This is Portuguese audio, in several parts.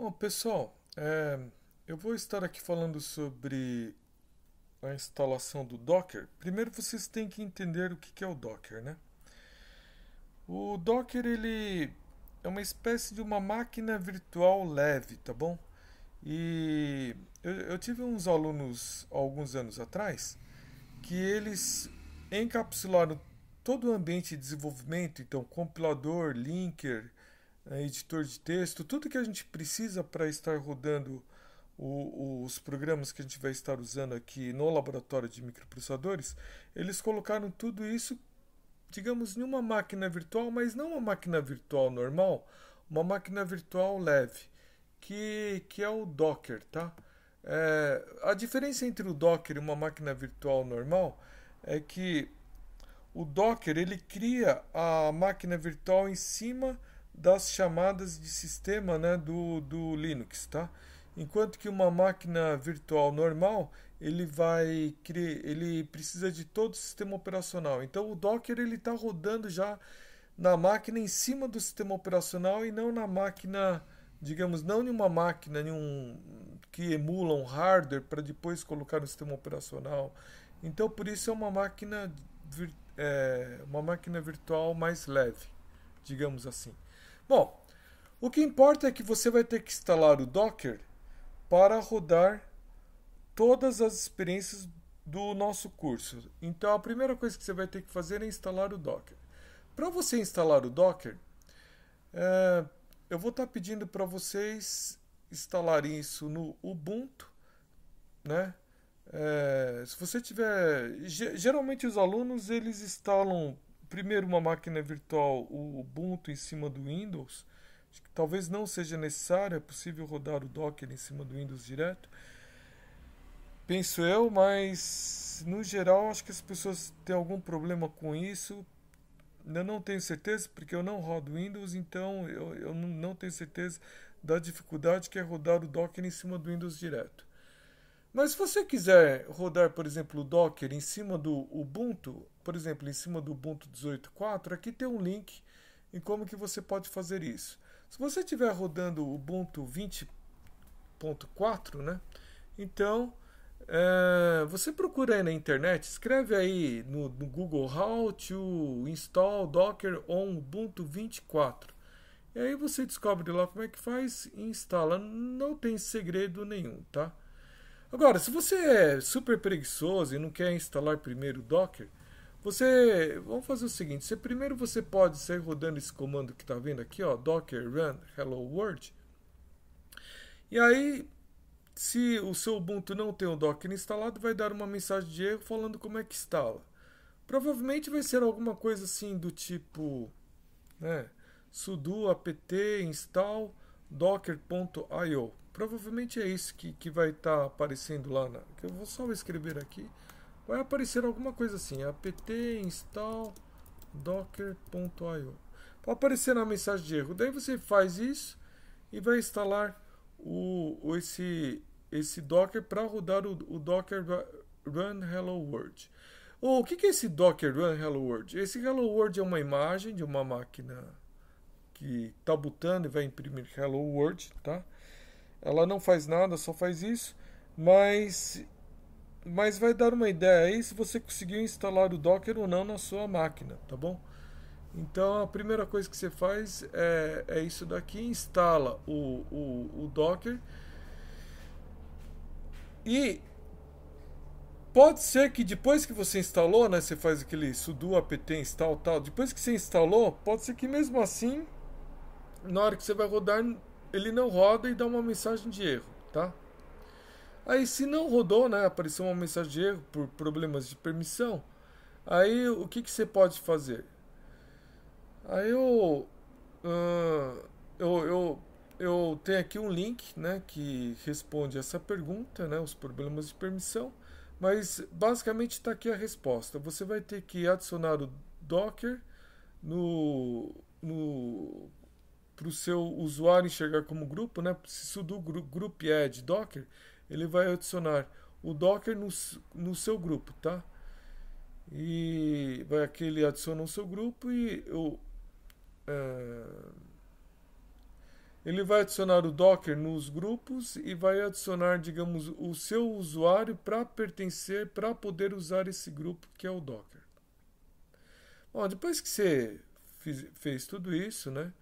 Bom, pessoal, eu vou estar aqui falando sobre a instalação do Docker. Primeiro vocês têm que entender o que é o Docker, né? O Docker ele é uma espécie de uma máquina virtual leve, tá bom? E eu tive uns alunos há alguns anos atrás que eles encapsularam todo o ambiente de desenvolvimento, então compilador, linker, editor de texto, tudo que a gente precisa para estar rodando os programas que a gente vai estar usando aqui no laboratório de microprocessadores, eles colocaram tudo isso, digamos, em uma máquina virtual, mas não uma máquina virtual normal, uma máquina virtual leve, que é o Docker, tá? A diferença entre o Docker e uma máquina virtual normal é que o Docker ele cria a máquina virtual em cima das chamadas de sistema, né, do Linux, tá? Enquanto que uma máquina virtual normal ele precisa de todo o sistema operacional. Então o Docker ele está rodando já na máquina em cima do sistema operacional e não na máquina, digamos, não em uma máquina que emula um hardware para depois colocar no sistema operacional. Então por isso é uma máquina virtual mais leve, digamos assim. Bom, o que importa é que você vai ter que instalar o Docker para rodar todas as experiências do nosso curso. Então a primeira coisa que você vai ter que fazer é instalar o Docker. Para você instalar o Docker, é, eu vou estar pedindo para vocês instalarem isso no Ubuntu, né? Se você tiver, geralmente os alunos eles instalam primeiro uma máquina virtual, o Ubuntu em cima do Windows. Acho que talvez não seja necessário, é possível rodar o Docker em cima do Windows direto. Penso eu, mas no geral acho que as pessoas têm algum problema com isso. Eu não tenho certeza, porque eu não rodo Windows, então eu não tenho certeza da dificuldade que é rodar o Docker em cima do Windows direto. Mas se você quiser rodar, por exemplo, o Docker em cima do Ubuntu, por exemplo, em cima do Ubuntu 18.4, aqui tem um link em como que você pode fazer isso. Se você estiver rodando o Ubuntu 20.4, né? Então, você procura aí na internet, escreve aí no Google How to install Docker on Ubuntu 24. E aí você descobre lá como é que faz e instala. Não tem segredo nenhum, tá? Agora, se você é super preguiçoso e não quer instalar primeiro o Docker, vamos fazer o seguinte, primeiro você pode sair rodando esse comando que está vendo aqui, ó, docker run hello world. E aí, se o seu Ubuntu não tem o Docker instalado, vai dar uma mensagem de erro falando como é que instala. Provavelmente vai ser alguma coisa assim do tipo, né, sudo apt install docker.io. Provavelmente é isso que vai estar aparecendo lá. Que eu vou só escrever aqui. Vai aparecer alguma coisa assim: apt install docker.io. Vai aparecer na mensagem de erro. Daí você faz isso e vai instalar esse Docker para rodar o Docker Run Hello World. O que é esse Docker Run Hello World? Esse Hello World é uma imagem de uma máquina que está botando e vai imprimir Hello World, tá? Ela não faz nada, só faz isso, mas vai dar uma ideia aí se você conseguiu instalar o Docker ou não na sua máquina, tá bom? Então a primeira coisa que você faz é isso daqui, instala o Docker e pode ser que depois que você instalou, né, você faz aquele sudo apt install tal, depois que você instalou, pode ser que mesmo assim, na hora que você vai rodar, ele não roda e dá uma mensagem de erro, tá? Aí se não rodou, né, apareceu uma mensagem de erro por problemas de permissão, aí o que você pode fazer? Aí ah, eu, eu, eu tenho aqui um link, né, que responde essa pergunta, né, os problemas de permissão, mas basicamente está aqui a resposta. Você vai ter que adicionar o Docker no, no para o seu usuário enxergar como grupo, né? Se sudo group add Docker, ele vai adicionar o Docker no seu grupo, tá? E vai aqui ele adiciona o seu grupo e ele vai adicionar o Docker nos grupos e vai adicionar, digamos, o seu usuário para pertencer, para poder usar esse grupo que é o Docker. Bom, depois que você fez tudo isso, né?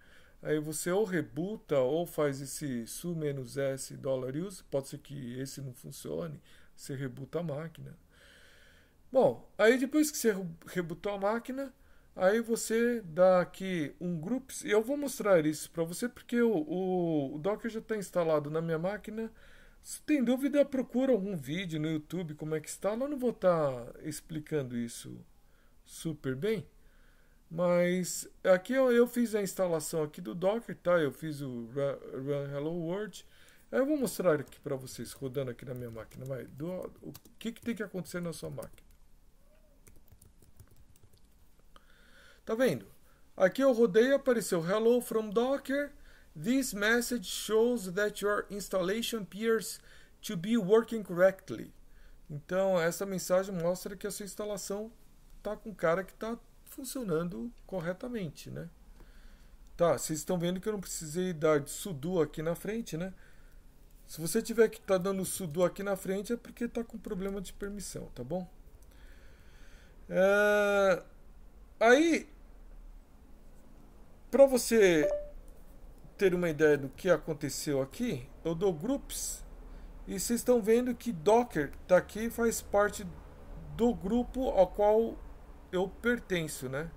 Aí você ou rebuta ou faz esse su-s $use, pode ser que esse não funcione, você rebuta a máquina. Bom, aí depois que você rebutou a máquina, aí você dá aqui um groups, e eu vou mostrar isso para você porque o Docker já está instalado na minha máquina. Se tem dúvida, procura algum vídeo no YouTube como é que está. Eu não vou estar explicando isso super bem, mas aqui eu fiz a instalação aqui do Docker, tá? Eu fiz o Run Hello World. Aí eu vou mostrar aqui para vocês, rodando aqui na minha máquina. O que tem que acontecer na sua máquina. Tá vendo? Aqui eu rodei e apareceu Hello from Docker. This message shows that your installation appears to be working correctly. Então essa mensagem mostra que a sua instalação tá com cara que tá funcionando corretamente, né? Tá, vocês estão vendo que eu não precisei dar de sudo aqui na frente, né? Se você tiver que estar dando sudo aqui na frente é porque está com problema de permissão, tá bom? Aí, para você ter uma ideia do que aconteceu aqui, eu dou groups e vocês estão vendo que Docker tá aqui, faz parte do grupo ao qual eu pertenço, né?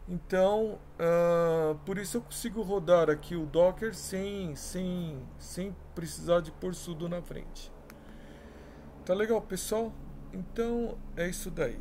Então, por isso eu consigo rodar aqui o Docker sem precisar de pôr sudo na frente. Tá legal, pessoal? Então é isso daí.